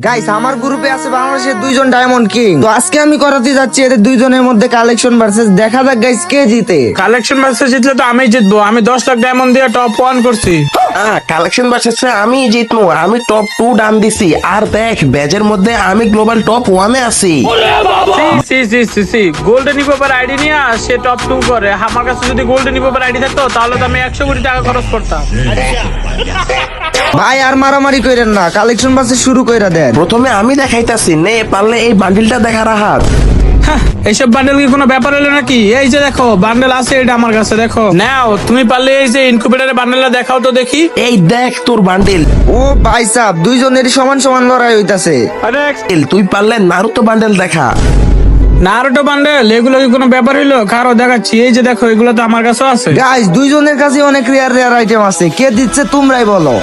Guys, আমার গ্রুপে আছে বাংলাদেশের দুইজন ডায়মন্ড কিং। তো আজকে আমি করাতে যাচ্ছি এদের দুইজনের মধ্যে কালেকশন ভার্সেস। দেখা যাক গাইস কে জিতে। কালেকশন ম্যাচে জিতলে তো আমি জিতবো। আমি 10 লাখ ডায়মন্ড দিয়ে টপ 1 করছি। কালেকশন ভার্সেসে আমি জিতবো। আমি টপ 2 ডান দিছি। আর দেখ ব্যাজের মধ্যে আমি গ্লোবাল টপ 1 এ আছি। সি গোল্ডেন ইপোপার আইডি নিয়ে সে টপ 2 করে। আমার কাছে যদি গোল্ডেন ইপোপার আইডি থাকতো তাহলে তো আমি 100 কোটি টাকা খরচ করতাম। ভাই আর মারামারি কইরেন না, কালেকশন ভার্সেস শুরু কইরা দেন। প্রথমে আমি দেখাইতাছি, নে পারলে এই বান্ডিলটা দেখার হাত। হ্যাঁ, এইসব বান্ডেল কি কোনো ব্যাপার হলো নাকি? এই যে দেখো বান্ডেল আছে, এটা আমার কাছে দেখো। নাও তুমি পারলে এই যে ইনকিউবেটরের বান্ডেলটা দেখাও তো দেখি। এই দেখ তোর বান্ডিল। ও ভাই সাহেব, দুইজনেরই সমান সমান লড়াই হইতাছে। তুই পারলে নারুতো বান্ডেল দেখা। নারুটো বান্ডেল এগুলো কি কোনো ব্যাপার হইলো? কারো দেখাচ্ছি, এই যে দেখো এগুলো তো আমার কাছেও আছে। গাইস, দুইজনের কাছে অনেক রেয়ার রেয়ার আইটেম আছে। কে দিচ্ছে তোমরাই বলো।